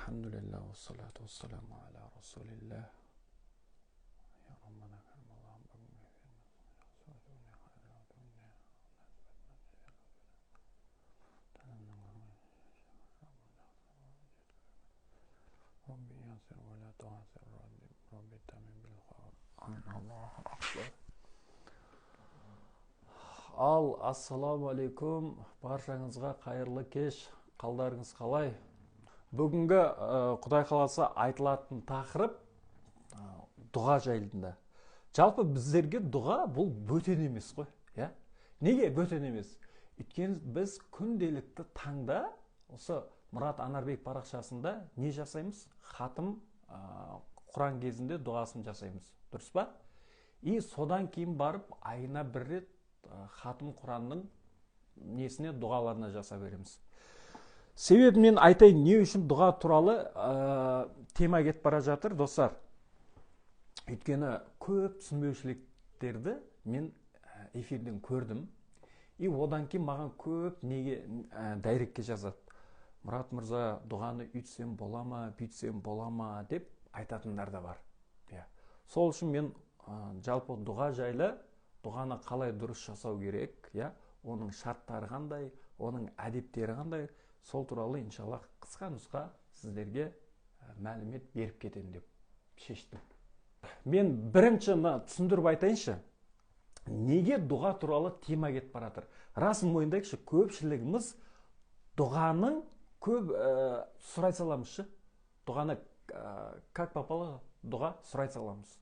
Elhamdülillah ve salatu ve selamu ala Resulillah. Ya Rabbana kermallahu Rabbi yasir ve la tuasir Rabbi tamin bil khair. Allahu akbar. Assalamu алейкум. Баршаңызға қайырлы кеш. Қалдарыңыз қалай? Бүгінгі Құдай қаласа айтылатын тақырып дұға жайында. Жалпы біздерге дұға бұл бөтен емес қой, иә? Неге бөтен емес? Өйткені біз күнделікті таңда осы Мұрат Анарбек парақшасында не жасаймыз? Хатым Құран кезінде дұғасын жасаймыз. Дұрыс па? И содан кейін барып айына бір рет хатым Құранның несіне дұғаларына жасап береміз. Себебі мен айтайын, не үшін дұға туралы тема кетіп бара жатыр, достар. Өйткені көп түсінбеушіліктерді мен эфирден көрдім. И одан кейін маған көп неге дайрекке жазады. Мұрат мырза, дұғаны үйтсем бола ма, бүйтсем бола ма деп айтатындар да бар. Сол үшін мен жалпы дұға жайлы, дұғаны қалай дұрыс жасау керек, оның шарттары қандай, оның әдептері қандай, сол туралы иншалла қысқа нұсқа сіздерге мәлімет беріп кетемін деп шештім. Мен бірінші түсіндіріп айтайыншы, неге дұға туралы тема кетіп баратыр? Расын мойындайықшы, көпшілігіміз дұғаның көп сұрай саламызшы. Дұғаны как попало дұға сұрай саламыз.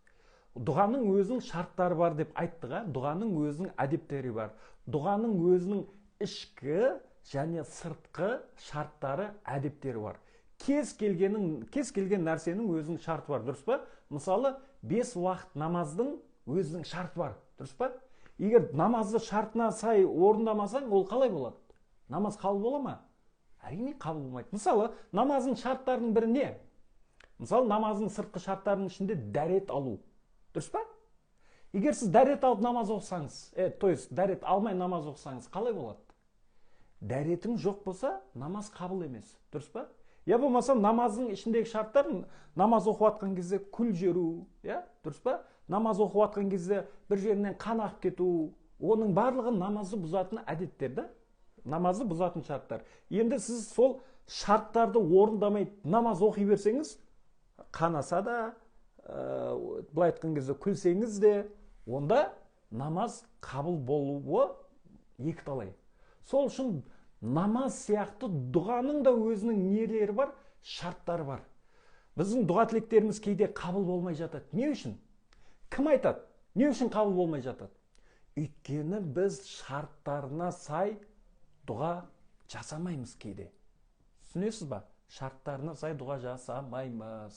Дұғаның өзінің шарттары бар деп айттыға, дұғаның өзінің әдептері бар. Дұғаның өзінің ішкі және сыртқы шарттары, әдептері бар. Кез келген нәрсенің өзінің шарты бар, дұрыс па? Мысалы, 5 уақыт намаздың өзінің шарты бар, дұрыс па? Егер намазды шартына сай орындамасаң, ол қалай болады? Намаз қабыл бола ма? Әрине қабыл болмайды. Мысалы, намаздың шарттарының бірі не? Мысалы, намаздың сыртқы шарттарының ішінде дәрет алу, дұрыс па? Егер сіз дәрет алып намаз оқысаңыз, то есть дәрет алмай намаз оқысаңыз, қалай болады? Дәретің жоқ болса, намаз қабыл емес, дұрыс па? Я болмаса намаздың ішіндегі шарттар, намаз оқып атқан кезде күл жеру, дұрыс па? Намаз оқып атқан кезде бір жерінен қан ағып кету, оның барлығы намазды бұзатын әдеттер, да? Намазды бұзатын шарттар. Енді сіз сол шарттарды орындамай намаз оқи берсеңіз, қанаса да, былай айтқан кезде күлсеңіз де, онда намаз қабыл болуы екіталай. Сол үшін намаз сияқты дұғаның да өзінің нелері бар, шарттары бар. Біздің дұға тілектеріміз кейде қабыл болмай жатады. Не үшін? Кім айтады? Не үшін қабыл болмай жатады? Өйткені біз шарттарына сай дұға жасамаймыз кейде. Түсінесіз ба? Шарттарына сай дұға жасамаймыз.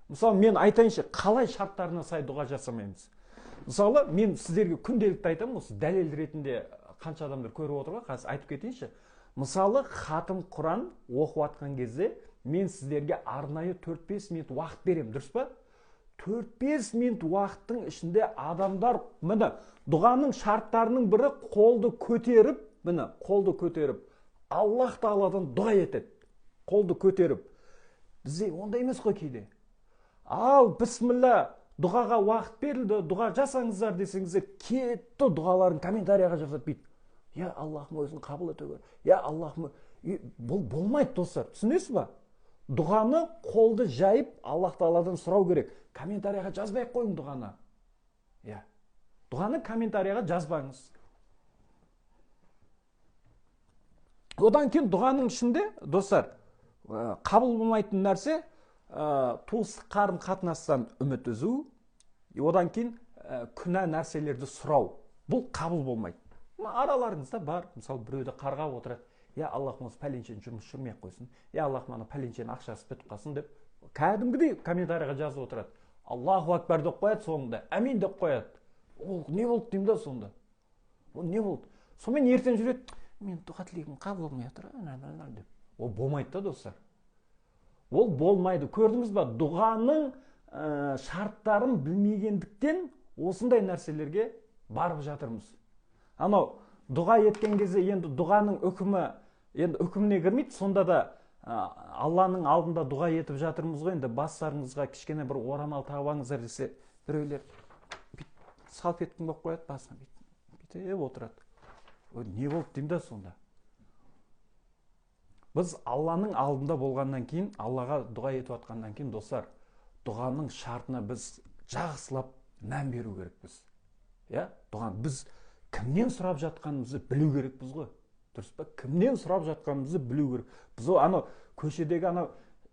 Мысалы, мен айтайыншы, қалай шарттарына сай дұға жасамаймыз? Мысалы, мен сіздерге күнделікті айтамын, осы дәлел ретінде қанша адамдар көріп отырға, қазір айтып кетейінші. Мысалы, хатым Құран оқып атқан кезде мен сіздерге арнайы 4-5 минут уақыт берем, дұрыс па? 4-5 минут уақыттың ішінде адамдар, міне, дұғаның шарттарының бірі қолды көтеріп, Аллах Тағаладан дұға етеді. Қолды көтеріп. Бізде ондай емес қой кейде. Ал, бісміллә, дұғаға уақыт берілді, дұға жасаңыздар десеңіздер, кетті дұғаларын комментарияға жазып бейді. Я Аллахым өзін қабыл ете көр. Я Аллахым... Бұл болмайды, достар. Түсінесіз ба? Дұғаны қолды жайып, Аллах Тағаладан сұрау керек. Комментарияға жазбай қойың дұғаны. Дұғаны комментарияға жазбаңыз. Одан кейін дұғаның ішінде, достар, қабыл болмайтын нәрсе, туыстық қарым қатынастан үміт үзу, одан кейін күнә нәрселерді сұрау. Бұл қабыл болмайды. Араларыңызда бар, мысалы біреуді қарғап отырады. Я Аллах осы пәленшені жұмыс жүрмей қойсын. Я Аллах мана пәленшені ақшасы бітіп қалсын деп, кәдімгідей комментарияға жазып отырады. Аллаху акбар деп қояды соңында, әмин деп қояды. Ол не болды деймін да сонда? Ол не болды? Сонымен ертең жүреді, мен дұға тілегім қабыл болмай жатыр деп. Ол болмайды да, достар. Ол болмайды. Көрдіңіз ба? Дұғаның шарттарын білмегендіктен осындай нәрселерге барып жатырмыз. Анау дұға еткен кезде енді дұғаның үкіміне кірмейді, сонда да Алланың алдында дұға етіп жатырмыз ғой, енді бастарыңызға кішкене бір орамал тағып алыңыздар десе, біреулер салфетканы қойып қояды басына, бүйтіп отырады. Не болды деймін да сонда. Біз Алланың алдында болғаннан кейін, Аллаға дұға етіп жатқаннан кейін, достар, дұғаның шартына біз жақсылап мән беру керекпіз. Дұғаны біз кімнен сұрап жатқанымызды білу керекпіз ғой. Дұрыс па? Кімнен сұрап жатқанымызды білу керек. Біз көшедегі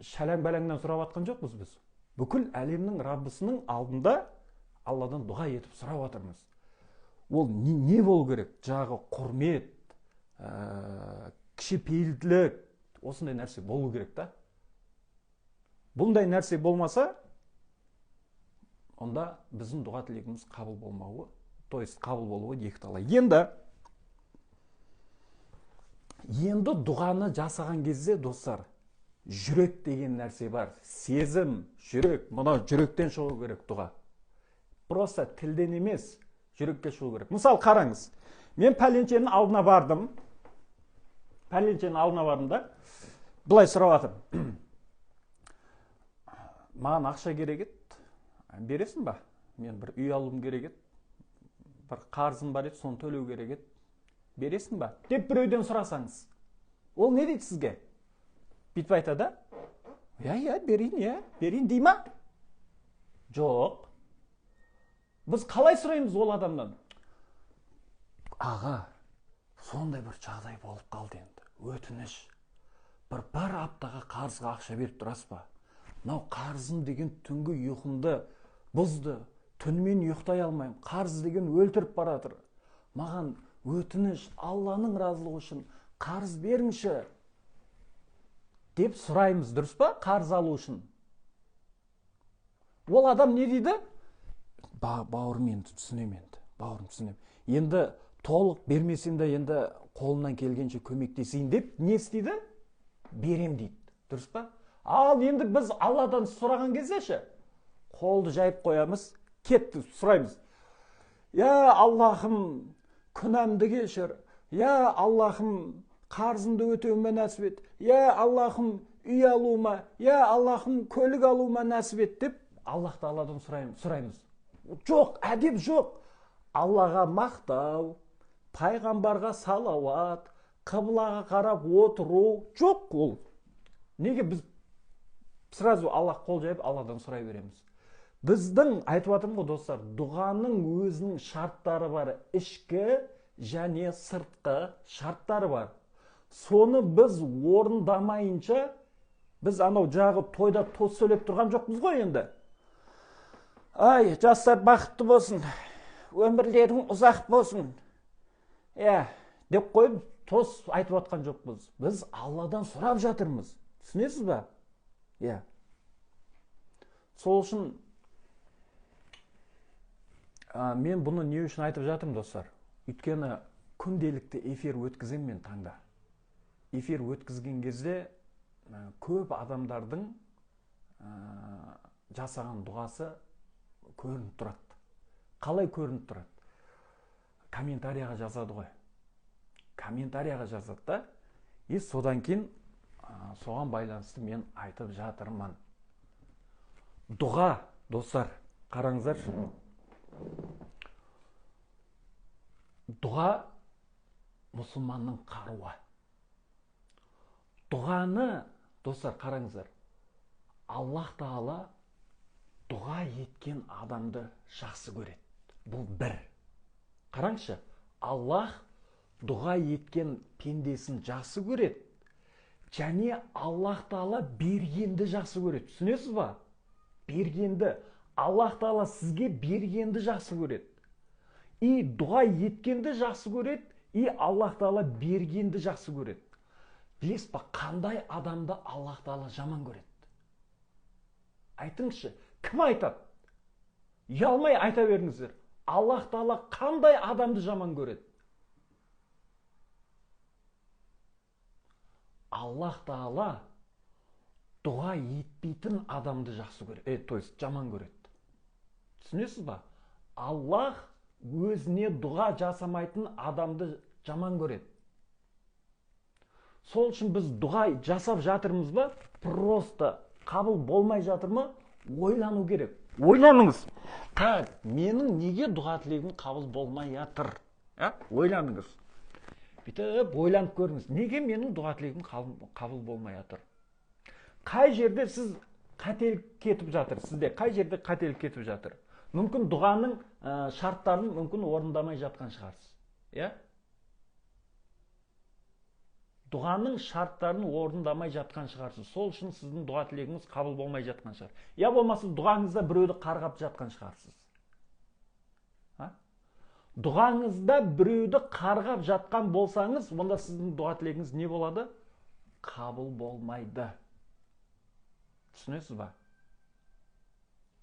шәләң-бәләңнен сұрап жатқан жоқпыз біз. Бүкіл әлемнің Раббысының алдында Алладан дұға етіп сұрап жатырмыз. Ол не болу керек? Жағы құрмет, кішіпейілділік, осындай нәрсе болу керек та. Бұндай нәрсе болмаса, онда біздің дұға тілегіміз қабыл болмауы, қабыл болуы екіталай. Енді дұғаны жасаған кезде, достар, жүрек деген нәрсе бар. Сезім, жүрек, мұна жүректен шығу керек дұға. Просто тілден емес, жүрекке шығу керек. Мысал қараңыз, мен пәленшенің алдына бардым. Да, бұлай сұрап жатырмын. Маған ақша керек еді, бересің ба? Мен бір үй алуым керек еді, бір қарызым бар еді, соны төлеу керек еді. Бересің ба? Деп біреуден сұрасаңыз. Ол не дейді сізге? Бүйтіп айтады, берейін дей ма? Жоқ. Біз қалай сұраймыз ол адамнан? Аға, сондай бір жағдай болып қалды енді. Өтініш. Бір аптаға қарызға ақша беріп тұрасыз ба? Мынау қарызым деген түнгі ұйқымды бұзды. Түнімен ұйықтай алмаймын. Қарыз деген өлтіріп баратыр. Маған өтініш, Алланың разылығы үшін қарыз беріңші деп сұраймыз, дұрыс па? Қарыз алу үшін. Ол адам не дейді? Бауырым, енді түсінем енді. Бауырым, түсінем. Енді толық бермесем де енді қолынан келгенше көмектесейін деп не істейді? Берем дейді. Дұрыс па? Ал енді біз Алладан сұраған кездеші, қолды жайып қоямыз, кетті, сұраймыз. Аллахым, күнәмді кешір. Аллахым, қарызымды өтеуіме нәсіп ет. Аллахым, үй алуыма, Аллахым, көлік алуыма нәсіп ет деп Аллах Тағаладан сұраймыз. Жоқ, әдеп жоқ. Аллаға мақтау, пайғамбарға салауат, қыблаға қарап отыру жоқ ол. Неге біз сразу Аллах қол жайып Алладан сұрай береміз? Біздің, айтып жатырмын ғой достар, дұғаның өзінің шарттары бар, ішкі және сыртқы шарттары бар. Соны біз орындамайынша, біз жағы тойда тоз сөйлеп тұрған жоқпыз ғой енді. Жастар бақытты болсын, өмірлерің ұзақ болсын. Деп қойып тоз айтып жатқан жоқпыз. Біз Алладан сұрап жатырмыз. Түсінесіз ба? Сол үшін мен бұны не үшін айтып жатырмын, достар? Өйткені күнделікті эфир өткізем мен таңда. Эфир өткізген кезде көп адамдардың жасаған дұғасы көрініп тұрады. Қалай көрініп тұрады? Комментарияға жазады ғой. Комментарияға жазады да, содан кейін соған байланысты мен айтып жатырмын. Дұға, достар, қараңыздар. Дұға мұсылманның қаруы. Дұғаны, достар, қараңыздар. Аллах Тағала дұға еткен адамды жақсы көреді. Бұл бір. Қараңызшы, Аллах дұға еткен пендесін жақсы көреді. Және Аллах Тағала бергенді жақсы көреді. Түсінесіз ба? Бергенді. Аллах Тағала сізге бергенді жақсы көреді. И дұға еткенді жақсы көреді, и Аллах Тағала бергенді жақсы көреді. Білесіз ба, қандай адамды Аллах Тағала жаман көреді? Айтыңызшы, кім айтады? Ұялмай айта беріңіздер. Аллах Тағала қандай адамды жаман көреді? Аллах Тағала дұға етпейтін адамды жақсы көреді, то есть жаман көреді. Түсінесіз ба? Аллах өзіне дұға жасамайтын адамды жаман көреді. Сол үшін біз дұға жасап жатырмыз ба, просто қабыл болмай жатыр ма, ойлану керек. Ойланыңыз. Так, менің неге дұға тілегім қабыл болмай жатыр? Ойланыңыз. Бүйтіп ойланып көріңіз. Неге менің дұға тілегім қабыл болмай жатыр? Қай жерде сіз қателік кетіп жатыр? Сізде қай жерде қателік кетіп жатыр? Мүмкін дұғаның шарттарын мүмкін орындамай жатқан шығарсыз. Дұғаның шарттарын орындамай жатқан шығарсыз. Сол үшін сіздің дұға тілегіңіз қабыл болмай жатқан шығар. Я болмаса дұғаңызда біреуді қарғап жатқан шығарсыз. Дұғаңызда біреуді қарғап жатқан болсаңыз, онда сіздің дұға тілегіңіз не болады? Қабыл болмайды. Түсінесіз ба?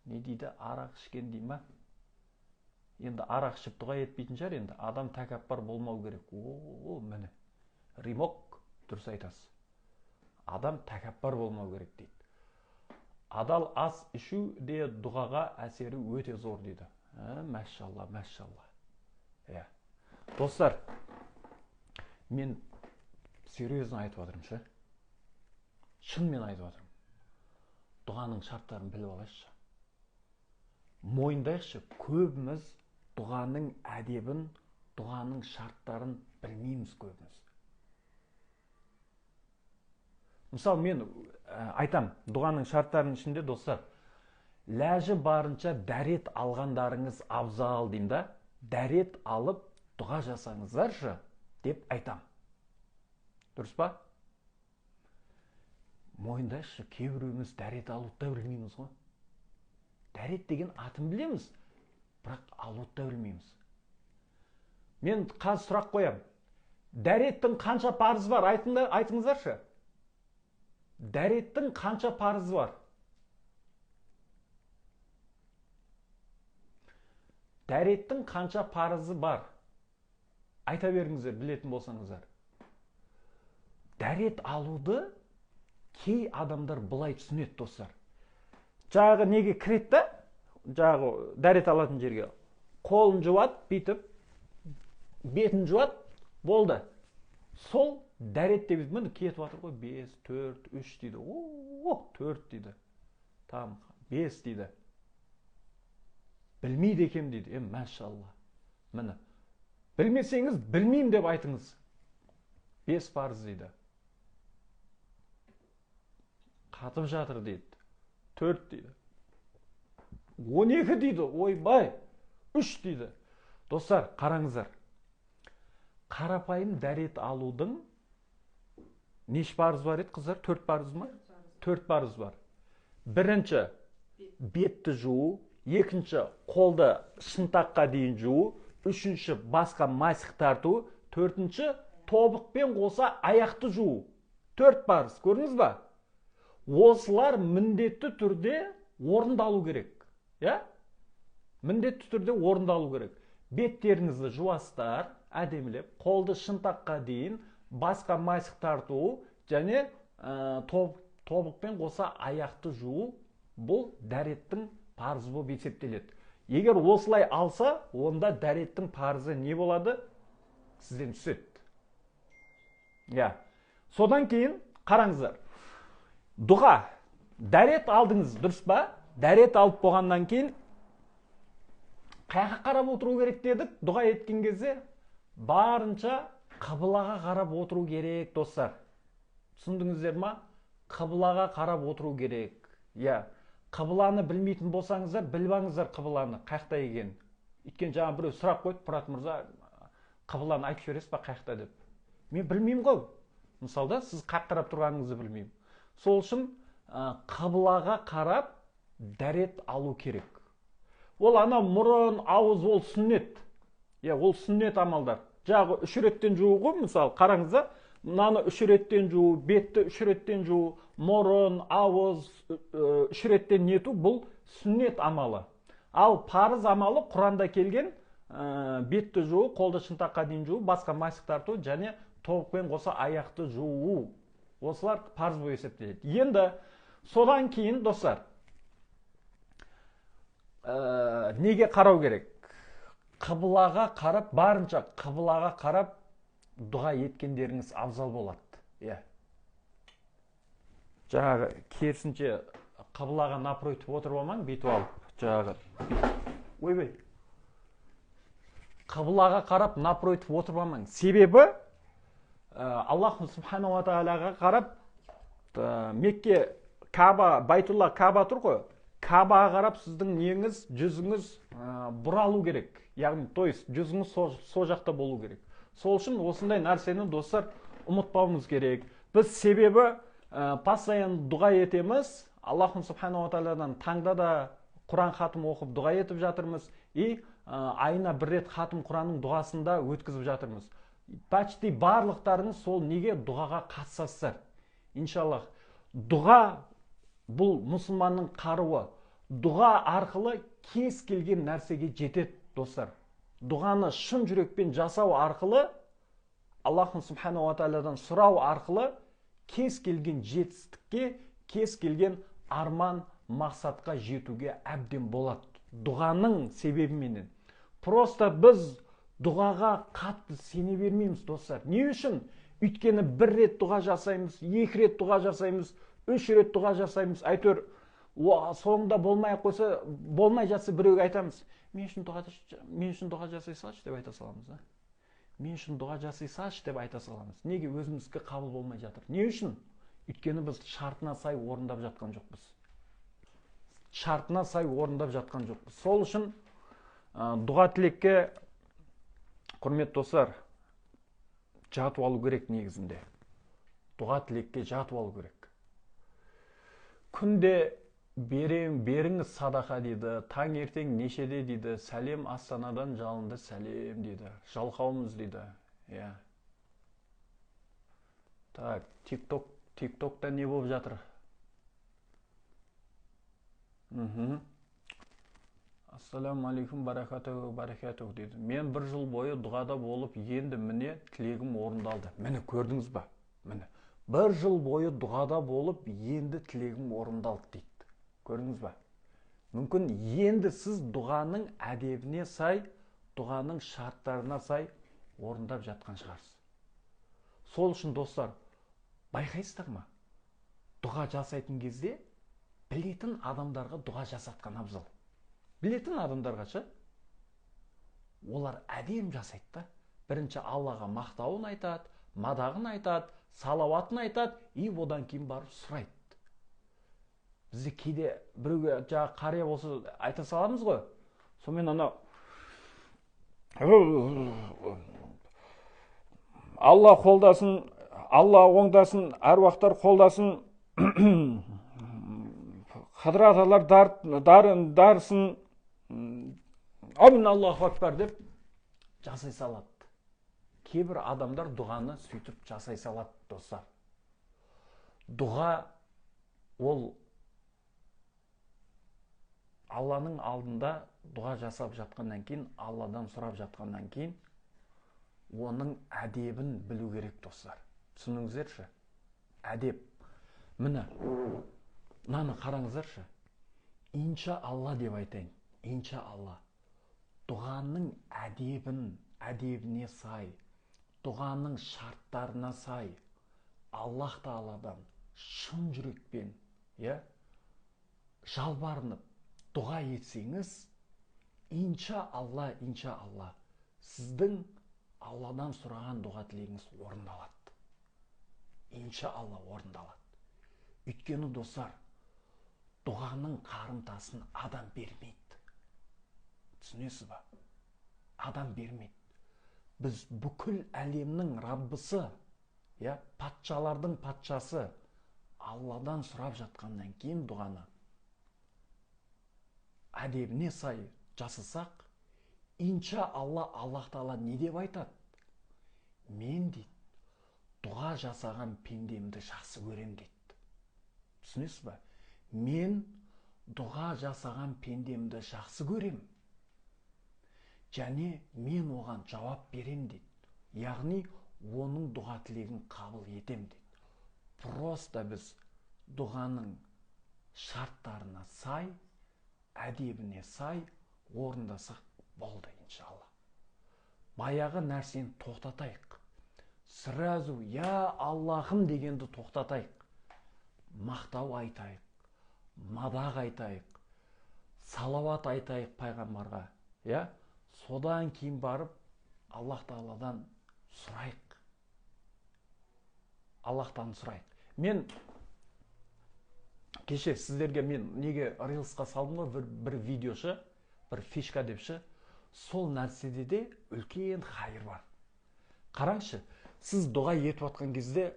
Не дейді? Арақ ішкен дей ма? Енді арақ ішіп дұға етпейтін шығар, енді адам тәкаппар болмау керек. Міне. Римок, дұрыс айтасыз. Адам тәкаппар болмау керек дейді. Адал ас ішу де дұғаға әсері өте зор дейді. Мәшалла, мәшалла. Достар, мен серьезно айтып отырмын ше. Шынымен айтып отырмын. Дұғаның шарттарын біліп алайықшы. Мойындайықшы, көбіміз дұғаның әдебін, дұғаның шарттарын білмейміз көбіміз. Мысалы, мен айтам, дұғаның шарттарының ішінде, достар, ләжі барынша дәрет алғандарыңыз абзал деймін да, дәрет алып дұға жасаңыздаршы деп айтам. Дұрыс па? Мойындайықшы, кейбіреуіміз дәрет алуды да білмейміз ғой. Дәрет деген атын білеміз, бірақ алуды да білмейміз. Мен қазір сұрақ қоям. Дәреттің қанша парызы бар? Айтыңыздаршы. Дәреттің қанша парызы бар? Дәреттің қанша парызы бар? Айта беріңіздер, білетін болсаңыздар. Дәрет алуды кей адамдар былай түсінеді, достар. Жағы неге кіреді да? Жағы дәрет алатын жерге. Қолын жуады, бүйтіп, бетін жуады, болды. Сол дәрет деп міне кетіп жатыр ғой, 5, 4, 3 дейді. 4 дейді. Там 5 дейді. Білмейді екем дейді. Мәшалла. Міне. Білмесеңіз, білмеймін деп айтыңыз. 5 парыз дейді. Қатып жатыр дейді. 4 дейді. 12 дейді. Ойбай. 3 дейді. Достар, қараңыздар. Қарапайым дәрет алудың неше парыз бар еді, қыздар? 4 парыз ма? 4 парыз бар. Бірінші, бетті жуу. Екінші, қолды шынтаққа дейін жуу. Үшінші, басқа масық тарту. Төртінші, тобықпен қоса аяқты жуу. 4 парыз. Көрдіңіз ба? Осылар міндетті түрде орындалу керек. Міндетті түрде орындалу керек. Беттеріңізді жуасыздар, әдемілеп, қолды шынтаққа дейін, басқа масық тарту, және тобықпен қоса аяқты жуу. Бұл дәреттің парызы болып есептеледі. Егер осылай алса, онда дәреттің парызы не болады? Сізден түседі. Содан кейін қараңыздар. Дұға, дәрет алдыңыз, дұрыс па? Дәрет алып болғаннан кейін қаяққа қарап отыру керек дедік? Дұға еткен кезде барынша қыбылаға қарап отыру керек, достар. Түсіндіңіздер ма? Қыбылаға қарап отыру керек. Қыбыланы білмейтін болсаңыздар, білбаңыздар қыбыланы қаяқта екенін. Өйткені жаңа біреу сұрақ қойды, Мұрат мырза, қыбыланы айтып жібересіз ба қаяқта деп. Мен білмеймін ғой. Мысалда, сіз қаяқ қарап тұрғаныңызды білмеймін. Сол үшін қыбылаға қарап дәрет алу керек. Ол ана мұрын, ауыз, ол сүннет. Ол сүннет амалдар. Жағы 3 реттен жуу ғой, мысалы, қараңыздар. Мынаны 3 реттен жуу, бетті 3 реттен жуу, мұрын, ауыз 3 реттен нету, бұл сүннет амалы. Ал парыз амалы Құранда келген бетті жуу, қолды шынтаққа дейін жуу, басқа масық тарту, және тобықпен қоса аяқты жуу. Осылар парыз болып есептеледі. Енді содан кейін, достар, неге қарау керек? Қыбылаға қарап, барынша қыбылаға қарап дұға еткендеріңіз абзал болады. иә. Жаңағы керісінше қыбылаға напротив отырып алмаң, бүйтіп алып, жаңағы ойбай. Қыбылаға қарап напротив отырып алмаң. Себебі Аллах субхану ва тағалаға қарап Мекке Каба, Байтулла Каба тұр ғой. Кабаға қарап сіздің неңіз, жүзіңіз бұралу керек. Яғни, то есть, жүзіңіз сол жақта болу керек. Сол үшін осындай нәрсені достар ұмытпауымыз керек. Біз себебі постоянно дұға етеміз. Аллаху субхану ва тағаладан таңда да Құран хатым оқып дұға етіп жатырмыз. И айына бір рет хатым Құранның дұғасында өткізіп жатырмыз. Почти барлықтарыңыз сол неге дұғаға қатысасыздар. Иншаллах, дұға бұл мұсылманның қаруы. Дұға арқылы кез келген нәрсеге жетеді, достар. Дұғаны шын жүрекпен жасау арқылы, Аллаху субхану ва тағаладан сұрау арқылы кез келген жетістікке, кез келген арман, мақсатқа жетуге әбден болады. Дұғаның себебіменен. Просто біз дұғаға қатты сене бермейміз, достар. Не үшін? Өйткені бір рет дұға жасаймыз, екі рет дұға жасаймыз, үш рет дұға жасаймыз. Әйтеуір, соңында болмай қойса, болмай жатса біреуге айтамыз. Мен үшін дұға жасай салшы деп айта саламыз. Мен үшін дұға жасай салшы деп айта саламыз. Неге? Өзімізге қабыл болмай жатыр. Не үшін? Өйткені біз шартына сай орындап жатқан жоқпыз. Шартына сай орындап жатқан жоқпыз. Сол үшін дұға тілекке, құрметті достар, жатып алу керек негізінде. Дұға тілекке жатып алу керек. Күнде беріңіз садақа дейді, таң ертең нешеде дейді, сәлем Астанадан жалынды сәлем дейді, жалқаумыз дейді. Так, тиктокта не болып жатыр? Ассаламу алейкум баракатух дейді. Мен бір жыл бойы дұғада болып, енді міне тілегім орындалды. Міне көрдіңіз ба? Міне. Бір жыл бойы дұғада болып, енді тілегім орындалды дейді. Көрдіңіз ба? Мүмкін енді сіз дұғаның әдебіне сай, дұғаның шарттарына сай орындап жатқан шығарсыз. Сол үшін достар, байқайсыздар ма? Дұға жасайтын кезде білетін адамдарға дұға жасатқан абзал. Білетін адамдарға ше? Олар әдем жасайды да. Бірінші Аллаға мақтауын айтады, мадағын айтады, салауатын айтады, и одан кейін барып сұрайды. Бізде кейде біреуге жаңа қария болса айта саламыз ғой. Сонымен ана Алла қолдасын, Алла оңдасын, әруақтар қолдасын, қадыраталар дарысын, амин Аллаху акбар деп жасай салады. Кейбір адамдар дұғаны сөйтіп жасай салады, достар. Дұға ол Алланың алдында дұға жасап жатқаннан кейін, Алладан сұрап жатқаннан кейін, оның әдебін білу керек, достар. Түсініңіздерші? Әдеп. Міне, мынаны қараңыздаршы. Инша Алла деп айтайын. Инша Алла. Дұғаның әдебіне сай, дұғаның шарттарына сай, Аллах Тағаладан шын жүрекпен, жалбарынып дұға етсеңіз, инша Алла, сіздің Алладан сұраған дұға тілегіңіз орындалады. Инша Алла орындалады. Өйткені достар, дұғаның қарымтасын адам бермейді. Түсінесіз ба? Адам бермейді. Біз бүкіл әлемнің Раббысы, патшалардың патшасы Алладан сұрап жатқаннан кейін дұғаны әдебіне сай жасасақ, инша Алла, Аллах Тағала не деп айтады? Мен дейді, дұға жасаған пендемді жақсы көрем дейді. Түсінесіз ба? Мен дұға жасаған пендемді жақсы көрем. Және мен оған жауап берем дейді. Яғни, оның дұға тілегін қабыл етем дейді. Просто біз дұғаның шарттарына сай, әдебіне сай орындасақ болды, иншалла. Баяғы нәрсені тоқтатайық. сразу я Аллахым дегенді тоқтатайық. Мақтау айтайық, мадақ айтайық, салауат айтайық пайғамбарға. Содан кейін барып Аллах Тағаладан сұрайық. Аллахтан сұрайық. Мен кеше сіздерге неге рилсқа салдым ғой бір видеошы, бір фишка депші. Сол нәрседе де үлкен хайыр бар. Қараңшы, сіз дұға етіп атқан кезде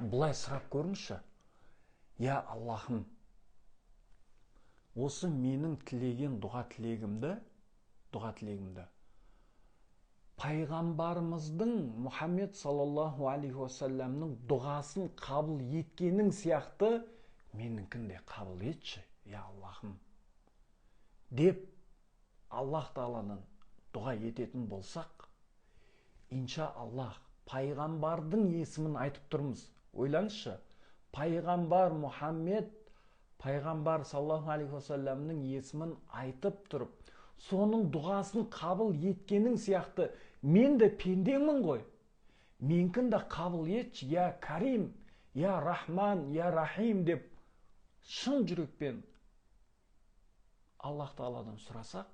бұлай сұрап көріңізші. Я Аллахым, осы менің тілеген дұға тілегімді пайғамбарымыздың Мұхаммед саллаллаху алейхи уассаламның дұғасын қабыл еткенің сияқты меніңкін де қабыл етші, я Аллахым. Деп Аллах Тағаладан дұға ететін болсақ, инша Аллах, пайғамбардың есімін айтып тұрмыз. Ойлаңызшы, пайғамбар Мұхаммед, пайғамбар саллаллаху алейхи уассаламның есімін айтып тұрып, соның дұғасын қабыл еткенің сияқты мен де пендемін ғой. Менкін де қабыл етші, я Карим, я Рахман, я Рахим деп шын жүрекпен Аллах Тағаладан сұрасақ,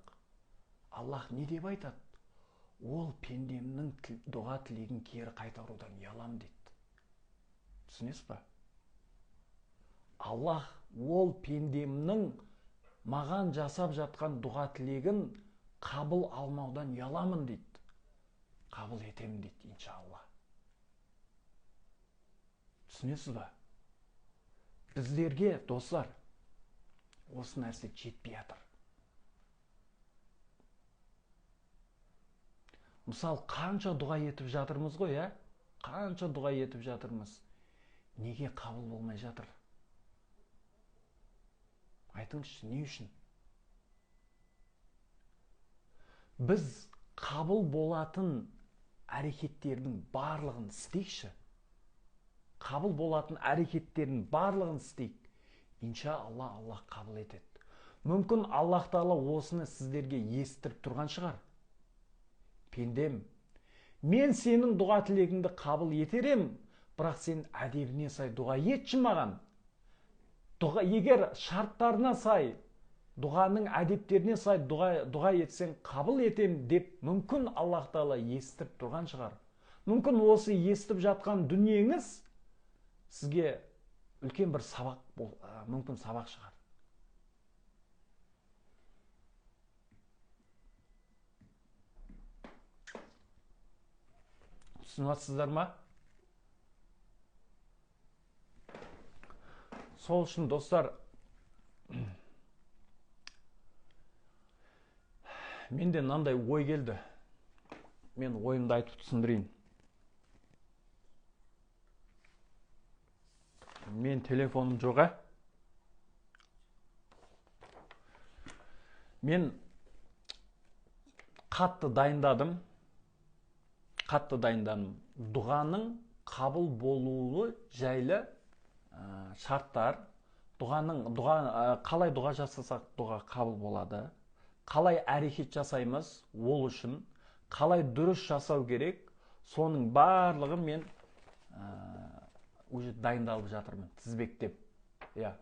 Аллах не деп айтады? Ол пендемнің дұға тілегін кері қайтарудан ұялам дейді. Түсінесіз ба? Аллах ол пендемнің маған жасап жатқан дұға тілегін қабыл алмаудан ұяламын дейді. Қабыл етемін дейді, иншалла. Түсінесіз ба? Біздерге, достар, осы нәрсе жетпей жатыр. Мысал, қанша дұға етіп жатырмыз ғой, Қанша дұға етіп жатырмыз. Неге қабыл болмай жатыр? Айтыңызшы, не үшін? Біз қабыл болатын әрекеттердің барлығын істейікші. Қабыл болатын әрекеттердің барлығын істейік. Инша Аллах қабыл етеді. Мүмкін Аллах Тағала осыны сіздерге естіріп тұрған шығар. Пендем, мен сенің дұға тілегіңді қабыл етерем, бірақ сен әдебіне сай дұға етші маған. Егер шарттарына сай, дұғаның әдептеріне сай дұға етсең қабыл етем деп, мүмкін Аллах Тағала естіріп тұрған шығар. Мүмкін осы естіп жатқан дүниеңіз сізге үлкен бір мүмкін сабақ шығар. Түсінесіздер ма? Сол үшін, достар, менде мынандай ой келді. Мен ойымды айтып түсіндірейін. Мен телефоным жоқ, Мен қатты дайындадым. Дұғаның қабыл болуы жайлы шарттар, қалай дұға жасасақ дұға қабыл болады, қалай әрекет жасаймыз ол үшін, қалай дұрыс жасау керек, соның барлығы мен уже дайындалып жатырмын, тізбектеп.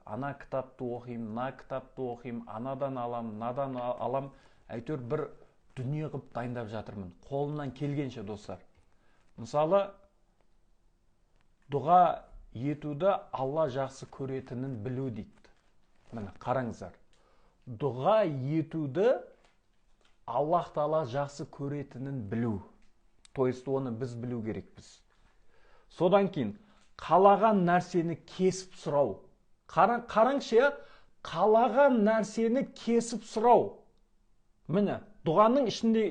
Ана кітапты оқимын, мына кітапты оқимын, анадан алам, мынадан алам, әйтеуір бір дүние қып дайындап жатырмын. Қолымнан келгенше, достар. Мысалы, дұға етуді Алла жақсы көретінін білу дейді. Міне, қараңыздар. Дұға етуді Аллах Тағала жақсы көретінін білу. То есть оны біз білу керекпіз. Содан кейін қалаған нәрсені кесіп сұрау. Қараңшы, қалаған нәрсені кесіп сұрау. Міне, дұғаның ішіне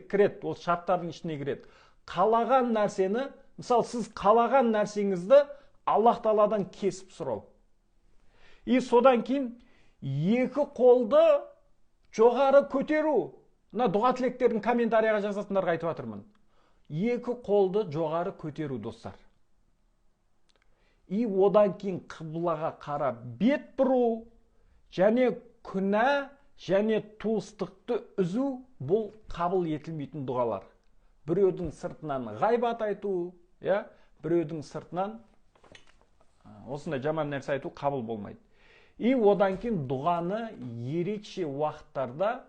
кіреді, ол шарттардың ішіне кіреді. Қалаған нәрсені, мысалы, сіз қалаған нәрсеңізді Аллах Тағаладан кесіп сұрау. Содан кейін екі қолды жоғары көтеру. Мына дұға тілектердің комментарияға жазатындарға айтып жатырмын. Екі қолды жоғары көтеру, достар. Одан кейін қыблаға қарап бет бұру, және күнә және туыстықты үзу, бұл қабыл етілмейтін дұғалар. Біреудің сыртынан ғайбат айту, иә, біреудің сыртынан осындай жаман нәрсе айту қабыл болмайды. И одан кейін дұғаны ерекше уақыттарда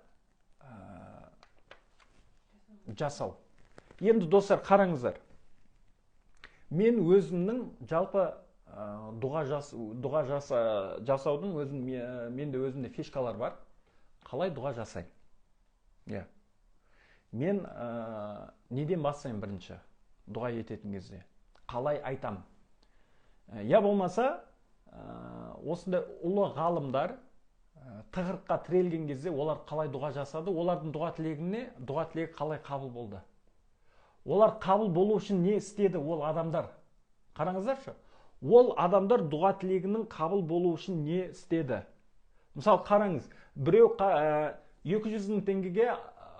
жасау. Енді достар, қараңыздар. Мен өзімнің жалпы дұға жасаудың менде өзімде фишкалар бар. Қалай дұға жасаймын? Иә. Мен неден бастаймын бірінші дұға ететін кезде? Қалай айтам? Я болмаса, осындай ұлы ғалымдар тығырыққа тірелген кезде олар қалай дұға жасады, олардың дұға тілегі қалай қабыл болды. Олар қабыл болу үшін не істеді ол адамдар? Қараңыздаршы, ол адамдар дұға тілегінің қабыл болу үшін не істеді? Мысалы, қараңыз, біреу 200 мың теңгеге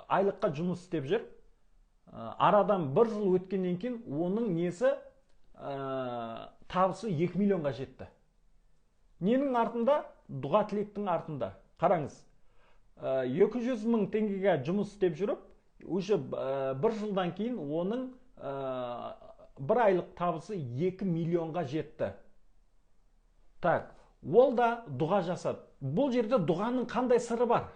айлыққа жұмыс істеп жүр. Арадан 1 жыл өткеннен кейін оның несі табысы 2 миллионға жетті. Ненің артында? Дұға тілектің артында. Қараңыз, 200 мың теңгеге жұмыс істеп жүріп, уже 1 жылдан кейін оның 1 айлық табысы 2 миллионға жетті. Так, ол да дұға жасады. Бұл жерде дұғаның қандай сыры бар?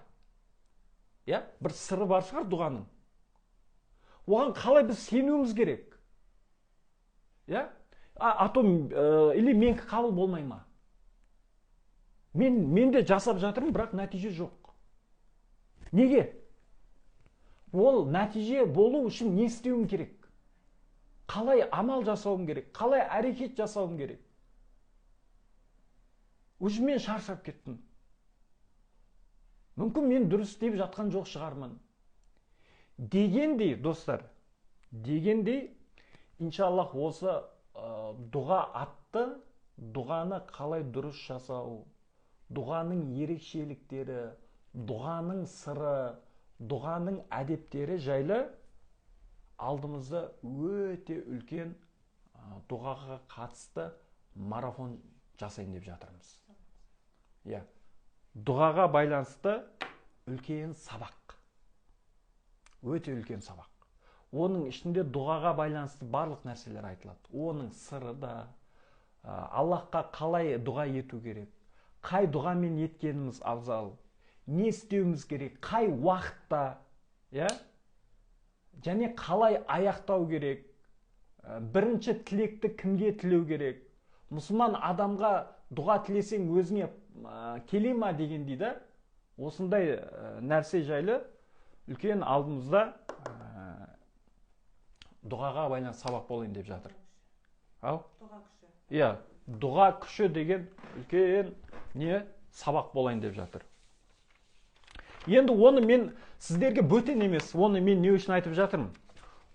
Иә, бір сыры бар шығар дұғаның. Оған қалай біз сенуіміз керек? Иә? Или менікі қабыл болмай ма? Мен де жасап жатырмын, бірақ нәтиже жоқ. Неге? Ол нәтиже болу үшін не істеуім керек? Қалай амал жасауым керек? Қалай әрекет жасауым керек? Уже мен шаршап кеттім. Мүмкін мен дұрыс істеп жатқан жоқ шығармын. Дегендей, достар, иншаллах осы дұға атты, дұғаны қалай дұрыс жасау, дұғаның ерекшеліктері, дұғаның сыры, дұғаның әдептері жайлы алдымызда өте үлкен дұғаға қатысты марафон жасайын деп жатырмыз. Иә, дұғаға байланысты үлкен сабақ. Өте үлкен сабақ. Оның ішінде дұғаға байланысты барлық нәрселер айтылады. Оның сыры да, Аллахқа қалай дұға ету керек, қай дұғамен еткеніміз абзал, не істеуіміз керек, қай уақытта, және қалай аяқтау керек, бірінші тілекті кімге тілеу керек, мұсылман адамға дұға тілесең өзіңе келе ма деген дейді. Осындай нәрсе жайлы үлкен алдымызда дұғаға байланысты сабақ болайын деп жатыр. Ау? Дұға күші. Иә, дұға күші деген үлкен сабақ болайын деп жатыр. Енді оны мен сіздерге бөтен емес, оны мен не үшін айтып жатырмын?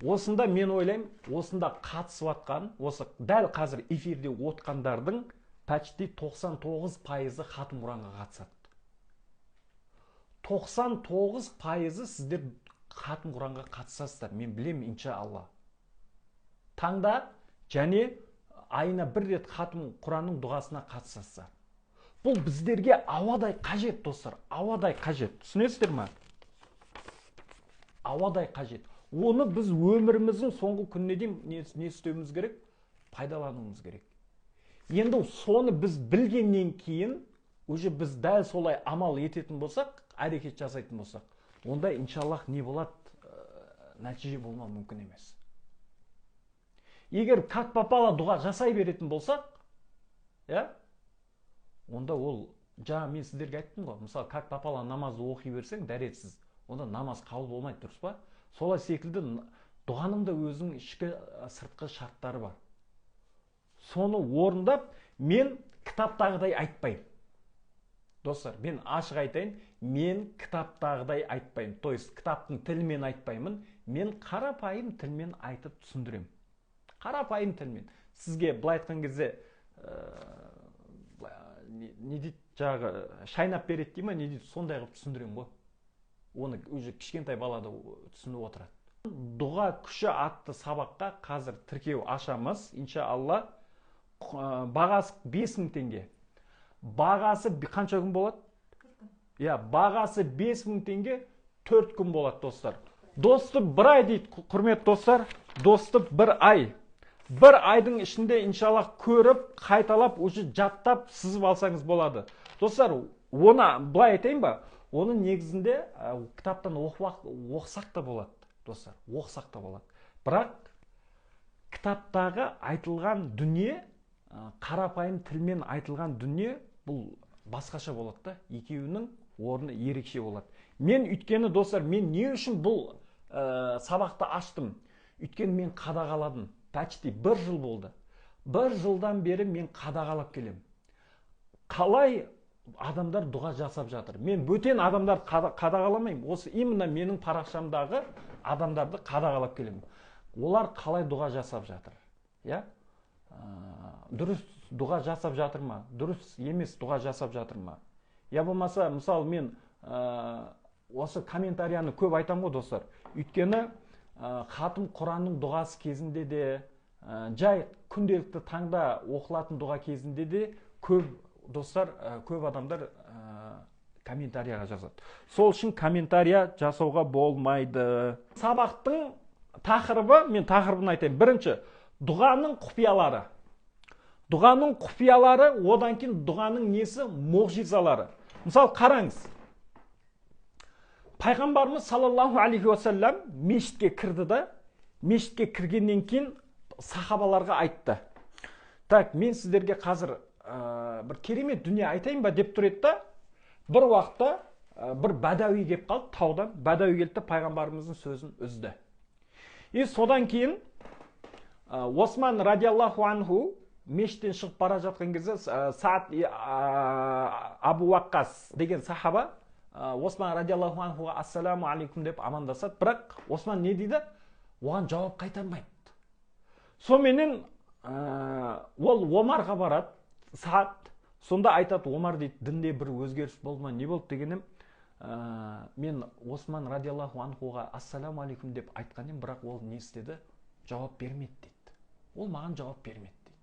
Осында мен ойлаймын, осында қатысып атқан, осы дәл қазір эфирде отқандардың почти 99%-ы хатым Құранға қатысады. 99%-ы сіздер хатым Құранға қатысасыздар. Мен білемін, иншалла. Таңда және айына 1 рет хатым Құранның дұғасына қатысасыздар. Бұл біздерге ауадай қажет, достар. Ауадай қажет. Түсінесіздер ме? Ауадай қажет. Оны біз өміріміздің соңғы күніне дейін не істеуіміз керек? Пайдалануымыз керек. Енді соны біз білгеннен кейін, уже біз дәл солай амал ететін болсақ, әрекет жасайтын болсақ, онда иншаллах не болады? Нәтиже болмау мүмкін емес. Егер как попало дұға жасай беретін болсақ, онда ол, жаңа мен сіздерге айттым ғой, мысалы, как попало намазды оқи берсең, дәретсіз, онда намаз қабыл болмайды, дұрыс па? Солай секілді дұғаның да өзінің ішкі сыртқы шарттары бар. Соны орындап, мен кітаптағыдай айтпаймын. Достар, мен ашық айтайын, мен кітаптағыдай айтпаймын. То есть, кітаптың тілімен айтпаймын, мен қарапайым тілмен айтып түсіндірем. Қарапайым тілмен. Сізге былай айтқан кезде, не дейді, жағы, шайнап береді дей ма, не дейді, сондай қылып түсіндірем ғой. Оны уже кішкентай балада түсініп отырады. Дұға күші атты сабаққа қазір тіркеу ашамыз, иншалла. Бағасы 5000 теңге. Бағасы қанша күн болады? 4 күн. Иә, бағасы 5000 теңге 4 күн болады, достар. Досты 1 ай дейді, құрметті достар. Досты 1 ай. бір айдың ішінде иншаллах көріп, қайталап, уже жаттап, сызып алсаңыз болады. Достар, оны былай айтайын ба? Оны негізінде кітаптан оқысақ та болады, достар, оқысақ та болады. Бірақ кітаптағы айтылған дүние, қарапайым тілмен айтылған дүние, бұл басқаша болады да, екеуінің орны ерекше болады. Мен өйткені, достар, мен не үшін бұл сабақты аштым? Өйткені мен қадағаладым. Почти 1 жыл болды. 1 жылдан бері мен қадағалап келем. Қалай адамдар дұға жасап жатыр? Мен бөтен адамдар қадағаламаймын. Осы именно менің парақшамдағы адамдарды қадағалап келем. Олар қалай дұға жасап жатыр? Я? Дұрыс дұға жасап жатыр ма? Дұрыс емес дұға жасап жатыр ма? Я болмаса, мысалы, мен осы комментарияны көп айтам ғой, достар. Өйткені хатым Құранның дұғасы кезінде де, жай күнделікті таңда оқылатын дұға кезінде де көп достар, көп адамдар комментарияға жазады. Сол үшін комментария жасауға болмайды. Сабақтың тақырыбы, мен тақырыбын айтайын. Бірінші, дұғаның құпиялары. Дұғаның құпиялары, одан кейін дұғаның несі? Мұғжизалары. Мысалы, қараңыз. Пайғамбарымыз саллаллаху алейхи уассалам мешітке кірді да, мешітке кіргеннен кейін сахабаларға айтты. Так, мен сіздерге қазір бір керемет дүние айтайын ба деп тұр еді да, бір уақытта бір бәдәуи келіп қалды таудан, бәдәуи келді де пайғамбарымыздың сөзін үзді. И содан кейін Осман радиаллаху анху мешіттен шығып бара жатқан кезде Саад Абу Ваққас деген сахаба Осман радиаллаху анхуға ассаламу алейкум деп амандасады. Бірақ Осман не дейді? Оған жауап қайтармайды. Соменен ол Омарға барады, Саад. Сонда айтады, Омар дейді, дінде бір өзгеріс болды ма, не болды дегенім, мен Осман радиаллаху анхуға ассаламу алейкум деп айтқанем, бірақ ол не істеді? Жауап бермеді дейді. Ол маған жауап бермеді дейді.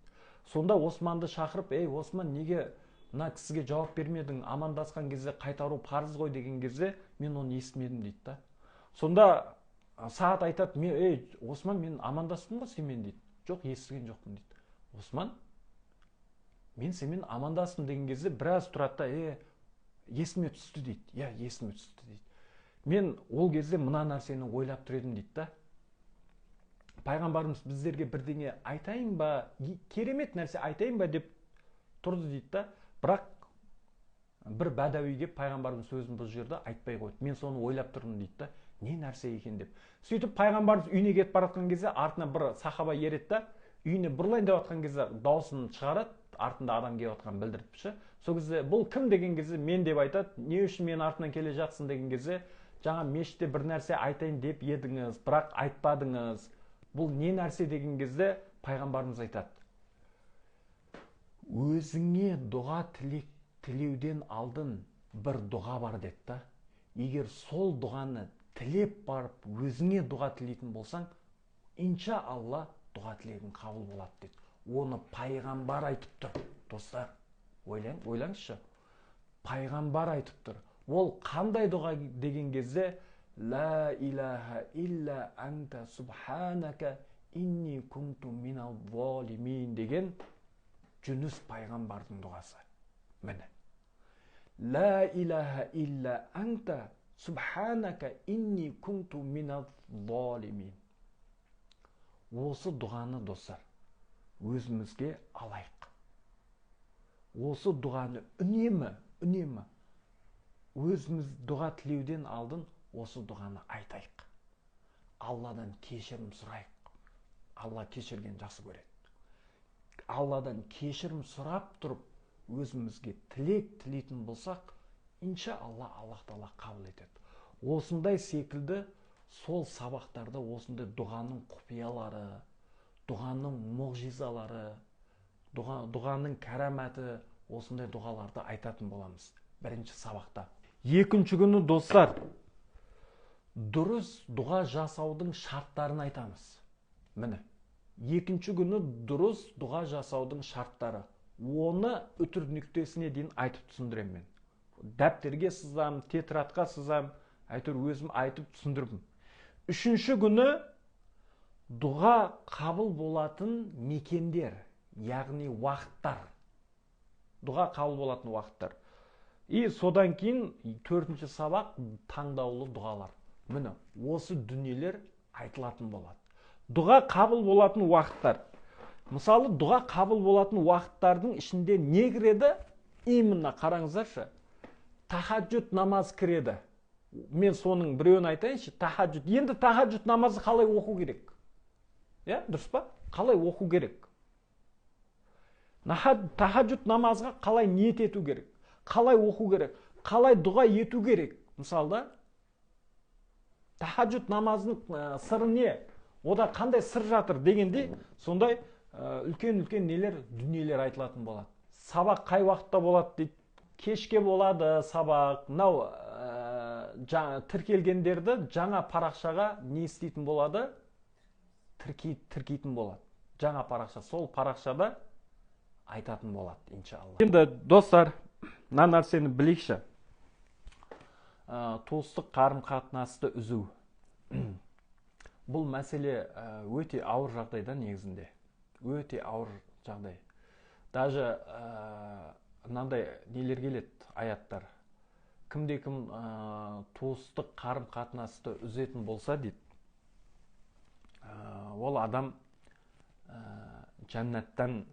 Сонда Османды шақырып, ей Осман, неге мына кісіге жауап бермедің, амандасқан кезде қайтару парыз ғой деген кезде мен оны естімедім дейді да. Сонда Саад айтады, ей Осман, мен амандаспын ғой сенімен дейді. Жоқ, естіген жоқпын дейді. Осман, мен сенімен амандастым деген кезде біраз тұрады да, есіме түсті дейді. Я, есіме түсті дейді. Мен ол кезде мына нәрсені ойлап тұр едім дейді да. Пайғамбарымыз біздерге бірдеңе айтайын ба, керемет нәрсе айтайын ба деп тұрды дейді да. Бірақ бір бәдәуиге пайғамбардың сөзін бұл жерде айтпай қойды. Мен соны ойлап тұрмын дейді да. Не нәрсе екен деп. Сөйтіп пайғамбарымыз үйіне кетіп бара жатқан кезде артына бір сахаба ереді да, үйіне бұрылайын деп жатқан кезде дауысын шығарады, артында адам келіп жатқанын білдіріпші. Сол кезде бұл кім деген кезде мен деп айтады. Не үшін мен артынан келе жатсың деген кезде, жаңа мешітте бір нәрсе айтайын деп едіңіз, бірақ айтпадыңыз. Бұл не нәрсе деген кезде пайғамбарымыз айтады. Өзіңе дұға тілеуден алдын бір дұға бар деді да. Егер сол дұғаны тілеп барып өзіңе дұға тілейтін болсаң, инша Алла дұға тілегің қабыл болады деді. Оны пайғамбар айтып тұр. Достар, ойлаңызшы. Пайғамбар айтып тұр. Ол қандай дұға деген кезде, ла илаха илля анта субханака инни кунту минал залимин деген Жүніс пайғамбардың дұғасы. Міне. Ла илаха илля анта субханака инни кунту минал залимин. Осы дұғаны, достар, өзімізге алайық. Осы дұғаны үнемі өзіміз дұға тілеуден алдын осы дұғаны айтайық. Алладан кешірім сұрайық. Алла кешірген жақсы көреді. Алладан кешірім сұрап тұрып, өзімізге тілек тілейтін болсақ, инша Аллах Тағала қабыл етеді. Осындай секілді сол сабақтарда осындай дұғаның құпиялары, дұғаның мұғжизалары, дұғаның кәрамәті, осындай дұғаларды айтатын боламыз бірінші сабақта. Екінші күні, достар, дұрыс дұға жасаудың шарттарын айтамыз. Міне. Екінші күні дұрыс дұға жасаудың шарттары. Оны үтір нүктесіне дейін айтып түсіндірем мен. Дәптерге сызам, тетрадқа сызам, әйтеуір өзім айтып түсіндірдім. Үшінші күні дұға қабыл болатын мекендер, яғни уақыттар. Дұға қабыл болатын уақыттар. И содан кейін төртінші сабақ таңдаулы дұғалар. Міне, осы дүниелер айтылатын болады. Дұға қабыл болатын уақыттар. Мысалы, дұға қабыл болатын уақыттардың ішінде не кіреді? Именно қараңыздаршы. Тахаджуд намаз кіреді. Мен соның біреуін айтайыншы. Тахаджуд. Енді тахаджуд намазы қалай оқу керек? Дұрыс па? Қалай оқу керек? Тахаджуд намазға қалай ниет ету керек? Қалай оқу керек? Қалай дұға ету керек? Мысалда, тахаджуд намазының сыры не? Ода қандай сыр жатыр дегенде, сондай үлкен-үлкен нелер, дүниелер айтылатын болады. Сабақ қай уақытта болады дейді. Кешке болады сабақ. Мынау тіркелгендерді жаңа парақшаға не істейтін болады? Тіркейтін болады. Жаңа парақша. Сол парақшада айтатын болады, иншалла. Енді достар, мына нәрсені білейікші. Туыстық қарым-қатынасты үзу. Бұл мәселе өте ауыр жағдайда негізінде. Өте ауыр жағдай. Даже мынандай нелер келеді, аяттар. Кімде-кім туыстық қарым-қатынасты үзетін болса дейді, ол адам жәннаттан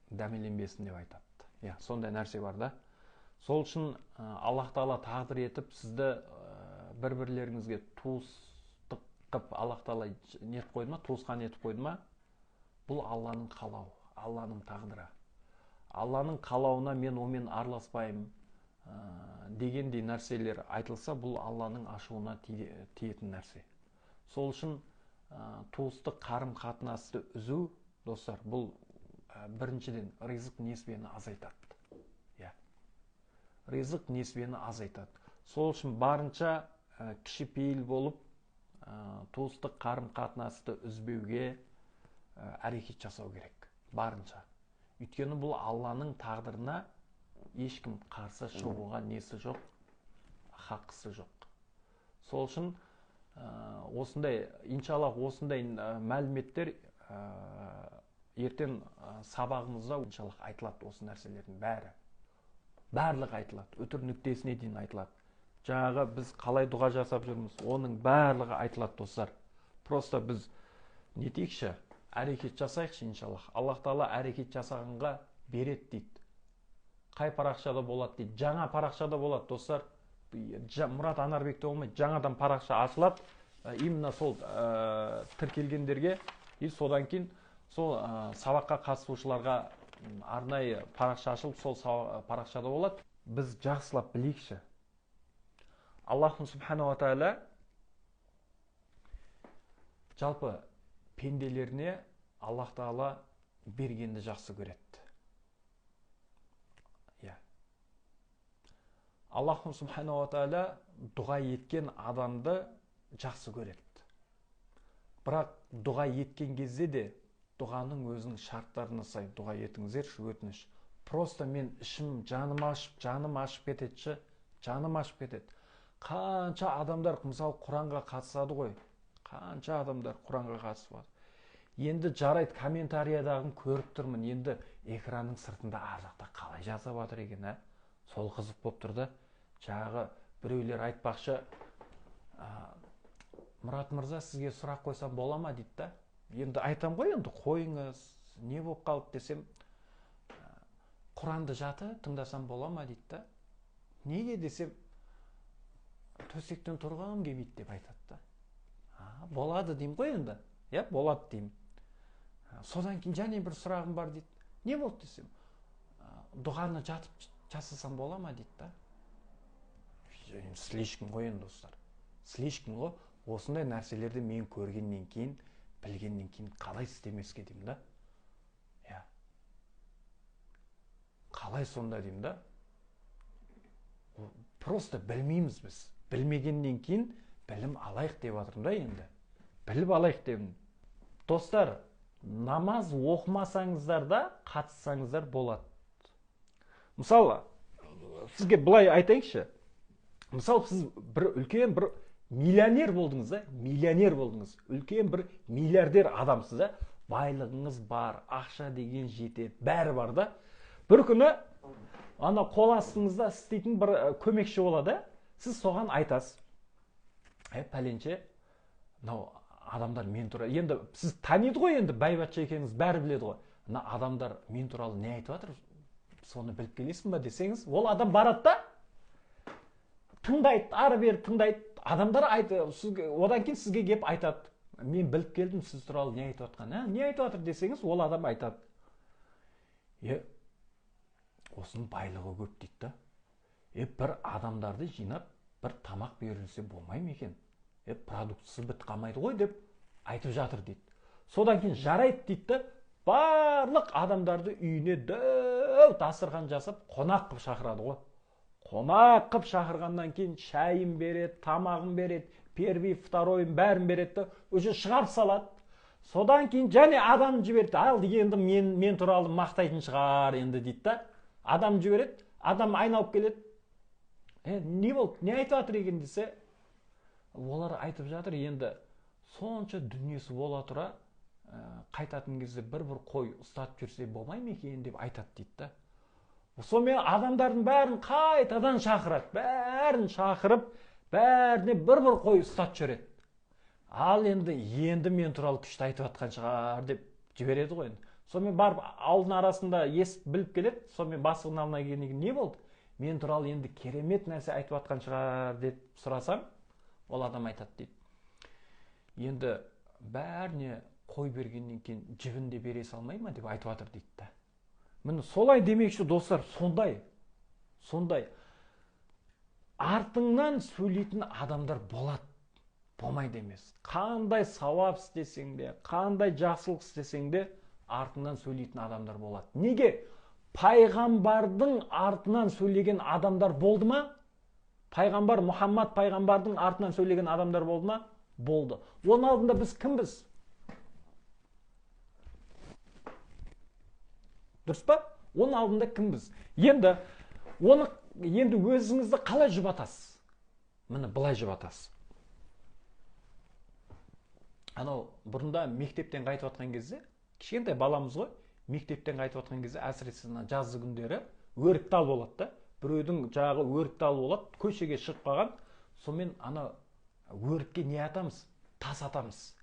дәмеленбесін деп айтады. Сондай нәрсе бар да. Сол үшін Аллах Тағала тағдыр етіп, сізді бір-бірлеріңізге туыстық қып Аллах Тағала нетіп қойды ма, туысқан етіп қойды ма? Бұл Алланың қалауы, Алланың тағдыры. Алланың қалауына мен омен араласпаймын дегендей нәрселер айтылса, бұл Алланың ашуына тиетін нәрсе. Сол үшін туыстық қарым-қатынасты үзу, достар, бұл біріншіден ризық несібені азайтады. Ризық несібені азайтады. Сол үшін барынша кішіпейіл болып, туыстық қарым-қатынасты үзбеуге әрекет жасау керек. Барынша. Өйткені бұл Алланың тағдырына ешкім қарсы шығуға несі жоқ, хақысы жоқ. Сол үшін осындай, иншаллах, осындай мәліметтер ертең сабағымызда иншаллах айтылады, осы нәрселердің бәрі. Барлық айтылады, өтір нүктесіне дейін айтылады. Жаңағы біз қалай дұға жасап жүрміз, оның барлығы айтылады, достар. Просто біз не дейікші, әрекет жасайықшы, иншаллах. Аллах Тағала әрекет жасағанға береді дейді. Қай парақшада болады дейді. Жаңа парақшада болады, достар. Мұрат Анарбекте болмайды. Жаңадан парақша ашылады. Именно сол тіркелгендерге, содан кейін сол сабаққа қатысушыларға арнайы парақша ашылып, сол парақшада болады. Біз жақсылап білейікші. Аллаху субхана ва тағала жалпы пенделеріне Аллах Тағала бергенді жақсы көреді. Аллаху субхана ва тағала дұға еткен адамды жақсы көреді. Бірақ дұға еткен кезде де дұғаның өзінің шарттарына сай дұға етіңіздерші, өтініш. Просто мен ішім жаным ашып кетеді. Қанша адамдар, мысалы, Құранға қатысады ғой. Қанша адамдар Құранға қатысады. Енді жарайды, комментариядағы көріп тұрмын. Енді экранның сыртында ар жақта қалай жазып жатыр екен, сол қызық болып тұрды. Жағы біреулер айтпақшы, Мұрат мырза, сізге сұрақ қойсам бола ма дейді да. Енді айтам ғой, енді қойыңыз, не болып қалып десем, Құранды жаты тыңдасам бола ма дейді да. Неге десем, төсектен тұрғым келмейді деп айтады да. Болады деймін ғой енді. Болады деймін. Содан кейін және бір сұрағым бар дейді. Не болды десем, дұғаны жатып жасасам бола ма дейді да. Слишком ғой енді, достар. Слишком ғой. Осындай нәрселерді мен көргеннен кейін, білгеннен кейін қалай істемеске деймін да. Қалай сонда деймін да. Просто білмейміз біз. Білмегеннен кейін білім алайық деп жатырмын да енді. Біліп алайық деймін. Достар, намаз оқымасаңыздар да қатыссаңыздар болады. Мысалы, сізге былай айтайыншы. Мысалы, сіз бір үлкен бір миллионер болдыңыз да, миллионер болдыңыз, үлкен бір миллиардер адамсыз да, байлығыңыз бар, ақша деген жетеді, бәрі бар да. Бір күні ана қол астыңызда істейтін бір көмекші болады, сіз соған айтасыз: пәленше, мынау адамдар мен туралы, енді сіз таниды ғой, енді байбатша екеніңіз бәрі біледі ғой, мына адамдар мен туралы не айтып жатыр, соны біліп келесің ба десеңіз, ол адам барады да, тыңдайды, ары бері тыңдайды, адамдар одан кейін сізге келіп айтады: мен біліп келдім сіз туралы не айтып жатқан. Не айтып жатыр десеңіз, ол адам айтады: осының байлығы көп дейді да, бір адамдарды жинап бір тамақ берілсе болмай ма екен, продуктысы бітіп қалмайды ғой деп айтып жатыр дейді. Содан кейін жарайды дейді да, барлық адамдарды үйіне дөу дастархан жасап қонақ қып шақырады ғой. Қонақ қып шақырғаннан кейін шайын береді, тамағын береді, первый, второйын бәрін береді да, уже шығарып салады. Содан кейін және адам жіберді: ал енді мен туралы мақтайтын шығар енді дейді да. Адам жібереді, адам айналып келеді: не болды, не айтып жатыр екен десе, олар айтып жатыр, енді сонша дүниесі бола тұра, қайтатын кезде бір қой ұстатып жүрсе болмай ма екен деп айтады дейді да. Сонымен адамдардың бәрін қайтадан шақырады, бәрін шақырып, бәріне бір қой ұстатып жібереді. Ал енді мен туралы күшті айтып жатқан шығар деп жібереді ғой. Сонымен барып ауылдың арасында естіп біліп келеді. Сонымен бастығының алдына келгеннен кейін: не болды, мен туралы енді керемет нәрсе айтып жатқан шығар деп сұрасам, ол адам айтады дейді: енді бәріне қой бергеннен кейін жібін де бере салмай ма деп айтып жатыр дейді да. Міне солай демекші достар, сондай артыңнан сөйлейтін адамдар болады, болмайды емес. Қандай сауап істесең де, қандай жақсылық істесең де, артыңнан сөйлейтін адамдар болады. Неге? Пайғамбардың артынан сөйлеген адамдар болды ма? Пайғамбар Мұхаммад пайғамбардың артынан сөйлеген адамдар болды ма? Болды. Оның алдында біз кімбіз? Дұрыс па? Оның алдында кімбіз? Енді өзіңізді қалай жұбатасыз? Міне былай жұбатасыз. Анау бұрында мектептен қайтып жатқан кезде, кішкентай баламыз ғой, мектептен қайтып жатқан кезде, әсіресе жазғы күндері өріктал болады да. Біреудің жағы өріктал болады, көшеге шығып қалған. Сонымен ана өрікке не атамыз? Тас атамыз.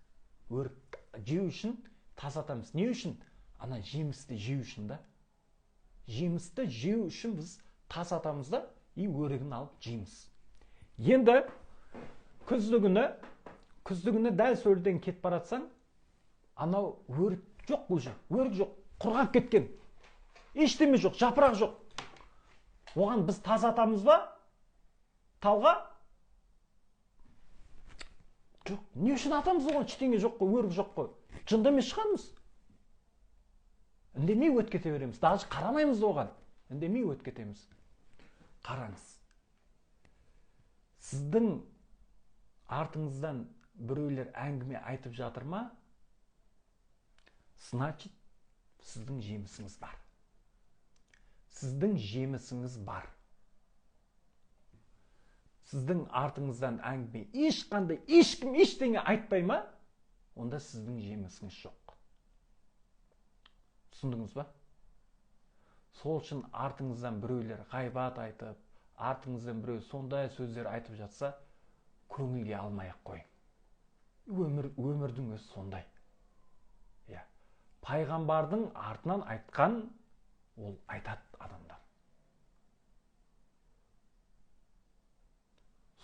Өрік жеу үшін тас атамыз. Не үшін? Ана жемісті жеу үшін да. Жемісті жеу үшін біз тас атамыз да, өрігін алып жейміз. Енді күздігіні дәл сөлден кетіп баратсаң, анау өрік жоқ, бұл жақ, өрік жоқ, құрғап кеткен. Ештеме жоқ, жапырақ жоқ. Оған біз тас атамыз ба? Талға? Жоқ. Не үшін атамыз оған? Ештеңе жоқ қой, өрік жоқ қой. Жынды емес шығармыз. Үндемей өтіп кете береміз. Даже қарамаймыз оған. Үндемей өтіп кетеміз. Қараңыз. Сіздің артыңыздан біреулер әңгіме айтып жатыр ма? Значит, сіздің жемісіңіз бар. Сіздің жемісіңіз бар. Сіздің артыңыздан әңгіме ешкім ештеңе айтпай ма? Онда сіздің жемісіңіз жоқ. Түсіндіңіз ба? Сол үшін артыңыздан біреулер ғайбат айтып, артыңыздан біреу сондай сөздер айтып жатса, көңілге алмай-ақ қойың. Өмірдің өзі сондай. Пайғамбардың артынан айтқан, ол айтады адамдар.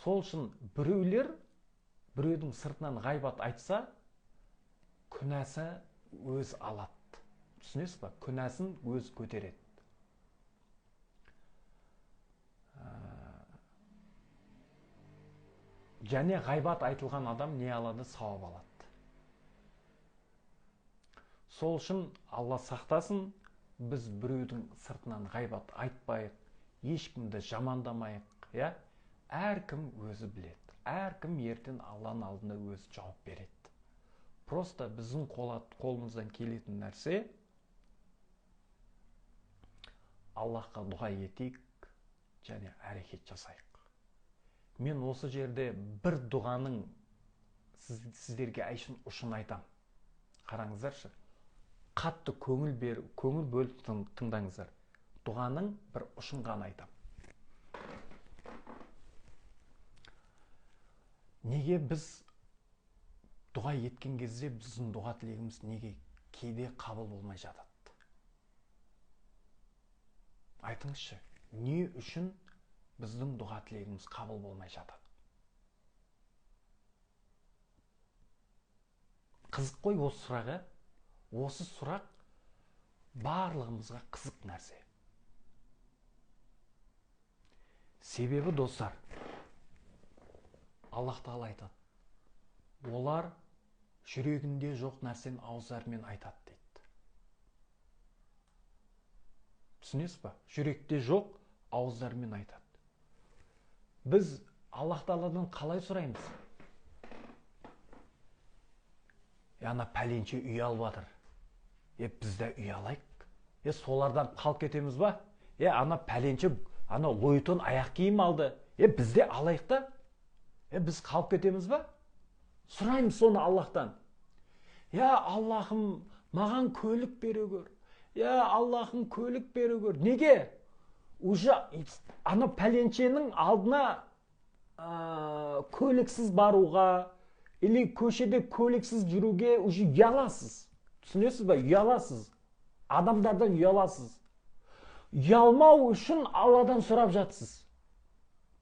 Сол үшін біреудің сыртынан ғайбат айтса, күнәсі өз алады. Түсінесіз ба? Күнәсін өз көтереді. Және ғайбат айтылған адам не алады? Сауап алады. Сол үшін Алла сақтасын, біз біреудің сыртынан ғайбат айтпайық, ешкімді жамандамайық. Әркім өзі біледі. Әркім ертең Алланың алдында өзі жауап береді. Просто біздің қолымыздан келетін нәрсе Аллахқа дұға етейік және әрекет жасайық. Мен осы жерде бір дұғаның сіздерге айшын ұшын айтам. Қараңыздаршы. Қатты көңіл бөліп тыңдаңыздар. Дұғаның бір ұшын ғана айтам. Неге біз дұға еткен кезде біздің дұға тілегіміз неге кейде қабыл болмай жатады? Айтыңызшы, не үшін біздің дұға тілегіміз қабыл болмай жатады? Қызық қой осы сұрағы. Осы сұрақ барлығымызға қызық нәрсе. Себебі достар, Аллах Тағала айтады. Олар жүрегінде жоқ нәрсені ауыздарымен айтады дейді. Түсінесіз ба? Жүректе жоқ, ауыздарымен айтады. Біз Аллах Тағаладан қалай сұраймыз? Ана пәленше үй алып жатыр. Біз де үй алайық. Солардан қалып кетеміз ба? Ана пәленше лойтон аяқ киім алды. Біз де алайық та. Біз қалып кетеміз ба? Сұраймыз соны Аллахтан. Аллахым, маған көлік бере көр. Аллахым, көлік бере көр. Неге? Уже ана пәленшенің алдына көліксіз баруға, или көшеде көліксіз жүруге уже ұяласыз. Түсінесіз ба? Ұяласыз. Адамдардан ұяласыз. Ұялмау үшін Алладан сұрап жатсыз.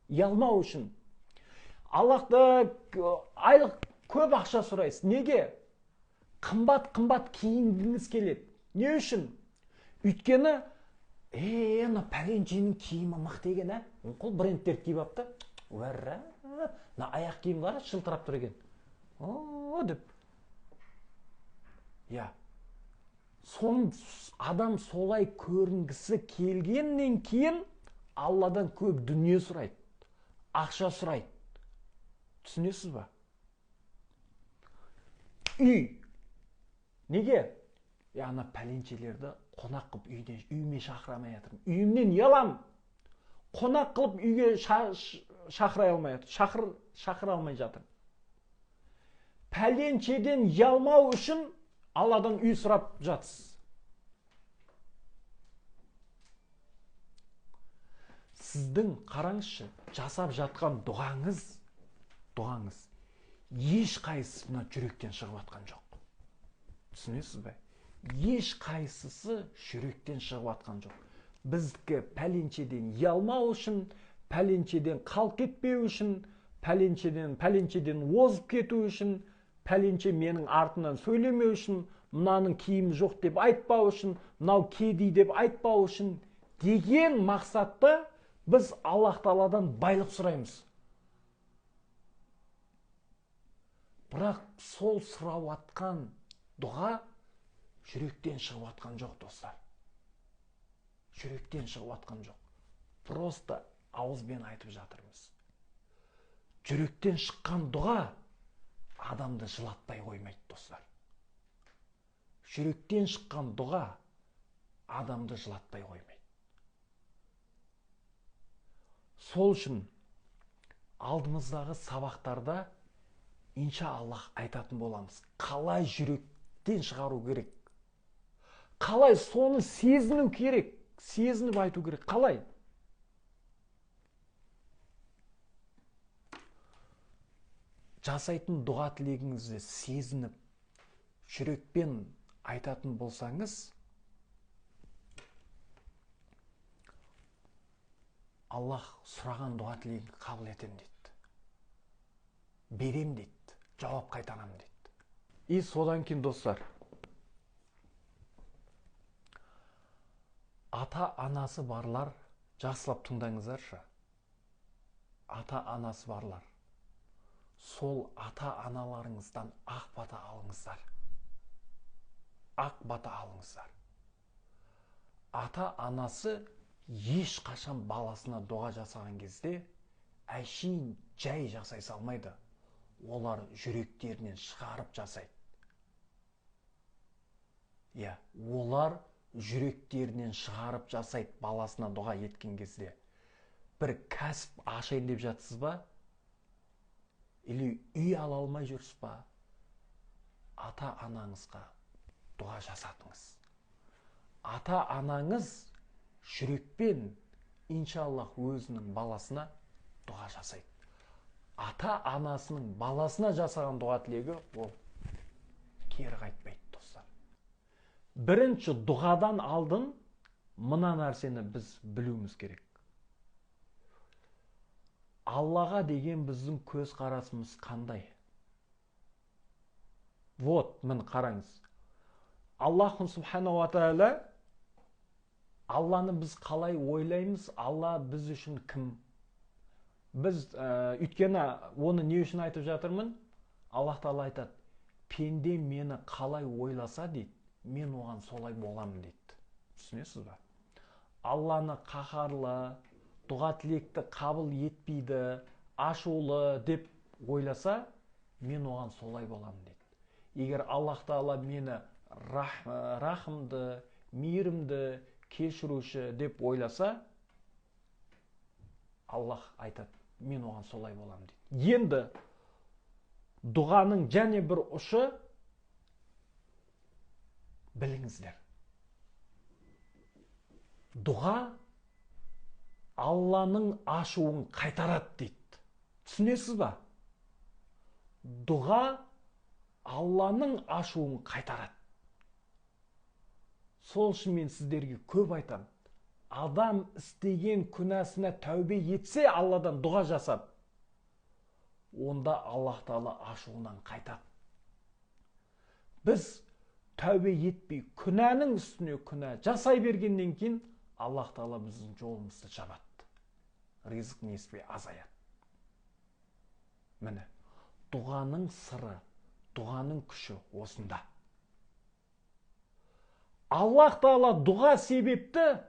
Ұялмау үшін. Аллахта айлық көп ақша сұрайсыз. Неге? Қымбат киінгіңіз келеді. Не үшін? Өйткені, ана пәленшенің киімі мықты екен, Қол брендтер киіп апты. Уәрра, аяқ киім қара шылтырап тұр екен. Деп. Адам солай көрінгісі келгеннен кейін Алладан көп дүние сұрайды. Ақша сұрайды. Түсінесіз ба? Үй. Неге? Ана пәленшелерді қонақ қылып үйіме шақырамай жатырмын. Үйімнен ұялам. Қонақ қылып үйге шақыра алмай жатырмын. Пәленшеден ұялмау үшін Алладан үй сұрап жатсыз. Сіздің қараңызшы, жасап жатқан дұғаңыз еш қайсысына жүректен шығып атқан жоқ. Түсінесіз бе? Еш қайсысы жүректен шығып атқан жоқ. Біздікі пәленшеден ұялмау үшін, пәленшеден қалып кетпеу үшін, пәленшеден озып кету үшін, пәленше менің артынан сөйлемеу үшін, мынаның киімі жоқ деп айтпау үшін, мынау кедей деп айтпау үшін деген мақсатта біз Аллах Тағаладан байлық сұраймыз. Бірақ сол сұрап атқан дұға жүректен шығып атқан жоқ, достар. Жүректен шығып атқан жоқ. Просто ауызбен айтып жатырмыз. Жүректен шыққан дұға адамды жылатпай қоймайды, достар. Жүректен шыққан дұға адамды жылатпай қоймайды. Сол үшін алдымыздағы сабақтарда иншаллах айтатын боламыз. Қалай жүректен шығару керек? Қалай соны сезіну керек? Сезініп айту керек. Қалай? Жасайтын дұға тілегіңізді сезініп, жүрекпен айтатын болсаңыз, Аллах сұраған дұға тілегіңді қабыл етем дейді. Берем дейді. Жауап қайтарам дейді. Содан кейін достар, ата-анасы барлар, жақсылап тыңдаңыздаршы. Ата-анасы барлар. Сол ата-аналарыңыздан ақ бата алыңыздар. Ақ бата алыңыздар. Ата-анасы ешқашан баласына дұға жасаған кезде әшейін жай жасай салмайды. Олар жүректерінен шығарып жасайды. Олар жүректерінен шығарып жасайды баласына дұға еткен кезде. Бір кәсіп ашайын деп жатсыз ба? или үй ала алмай жүрсіз ба, ата анаңызға дұға жасатыңыз. Ата анаңыз жүрекпен иншаллах өзінің баласына дұға жасайды. Ата анасының баласына жасаған дұға тілегі ол кері қайтпайды, достар. Бірінші дұғадан алдын мына нәрсені біз білуіміз керек. Аллаға деген біздің көз қарасымыз қандай? Вот, мін қараңыз. Аллаху субхана ва тағала, Алланы біз қалай ойлаймыз, Алла біз үшін кім? Біз өйткені оны не үшін айтып жатырмын? Аллах Тағала айтады, пенде мені қалай ойласа дейді, мен оған солай боламын дейді. Түсінесіз ба? Алланы қаһарлы, дұға тілекті қабыл етпейді, ашулы деп ойласа, мен оған солай боламын дейді. Егер Аллах Тағала мені рахымды, мейірімді, кешіруші деп ойласа, Аллах айтады, мен оған солай боламын дейді. Енді дұғаның және бір ұшы біліңіздер. Дұға Алланың ашуын қайтарады дейді. Түсінесіз ба? Дұға Алланың ашуын қайтарады. Сол үшін мен сіздерге көп айтам. Адам істеген күнәсіне тәубе етсе, Алладан дұға жасап, онда Аллах Тағала ашуынан қайтады. Біз тәубе етпей, күнәнің үстіне күнә жасай бергеннен кейін, Аллах Тағала біздің жолымызды жабады. Ризық несібе азаяды. Міне, дұғаның сыры, дұғаның күші осында. Аллах Тағала дұға себепті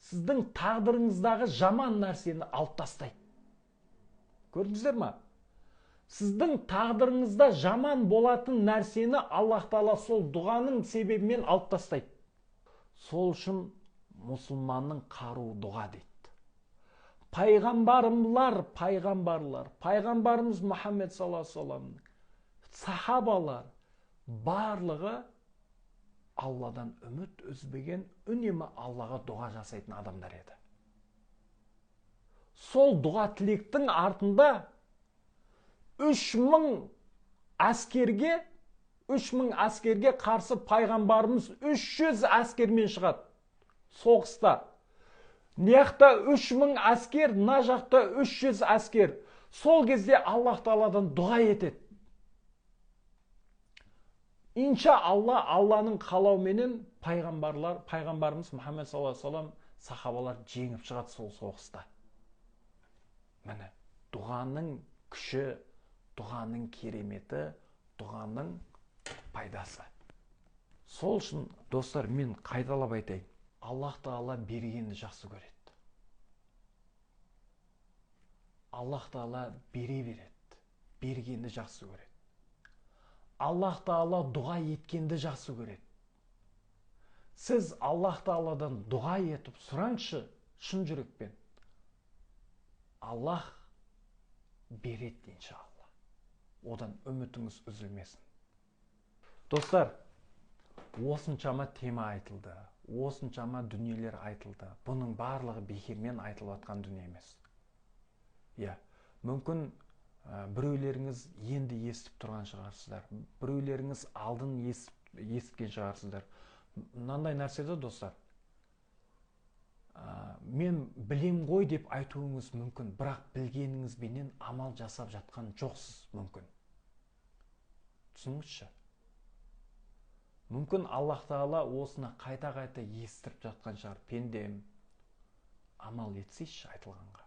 сіздің тағдырыңыздағы жаман нәрсені алып тастайды. Көрдіңіздер ма? Сіздің тағдырыңызда жаман болатын нәрсені Аллах Тағала сол дұғаның себебімен алып тастайды. Сол үшін мұсылманның қаруы дұға дейді. Пайғамбарымыз Мұхаммед саллаллаху алейхи ва саллам, сахабалар барлығы Алладан үміт үзбеген, үнемі Аллаға дұға жасайтын адамдар еді. Сол дұға тілектің артында 3000 әскерге қарсы пайғамбарымыз 300 әскермен шығады соғыста. Не жақта 3000 әскер, мына жақта 300 әскер. Сол кезде Аллах Тағаладан дұға етеді. Иншалла, Алланың қалауменен пайғамбарымыз Мұхаммед саллаллаху алейхи ва саллам сахабалар жеңіп шығады сол соғыста. Міне, дұғаның күші, дұғаның кереметі, дұғаның пайдасы. Сол үшін, достар, мен қайталап айтайын. Аллах Тағала бергенді жақсы көреді. Аллах Тағала бере береді, бергенді жақсы көреді. Аллах Тағала дұға еткенді жақсы көреді. Сіз Аллах Тағаладан дұға етіп сұраңызшы шын жүрекпен. Аллах береді иншалла. Одан үмітіңіз үзілмесін. Достар, осыншама тема айтылды, осыншама дүниелер айтылды. Бұның барлығы бекермен айтылып жатқан дүние емес. Мүмкін біреулеріңіз енді естіп тұрған шығарсыздар. Біреулеріңіз алдын естіткен шығарсыздар. Мынандай нәрседе, достар, мен білем ғой деп айтуыңыз мүмкін, бірақ білгеніңізбенен амал жасап жатқан жоқсыз мүмкін. Түсініңізші? Мүмкін Аллах Тағала осыны қайта-қайта естіріп жатқан шығар. Пендем, амал етсейші айтылғанға.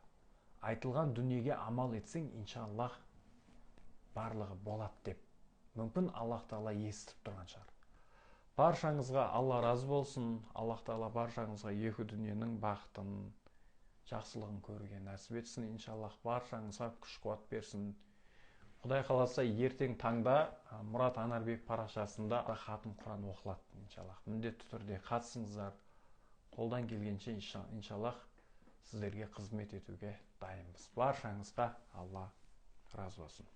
Айтылған дүниеге амал етсең, иншаллах, барлығы болады деп. Мүмкін Аллах Тағала естіп тұрған шығар. Баршаңызға Алла разы болсын. Аллах Тағала баршаңызға екі дүниенің бақытын, жақсылығын көруге нәсіп етсін. Иншаллах, баршаңызға күш-қуат берсін. Құдай қаласа, ертең таңда Мұрат Анарбек парақшасында хатым Құран оқылады. Иншаллах, міндетті түрде қатысыңыздар. Қолдан келгенше иншаллах сіздерге қызмет етуге дайынбыз. Баршаңызға Алла разы болсын.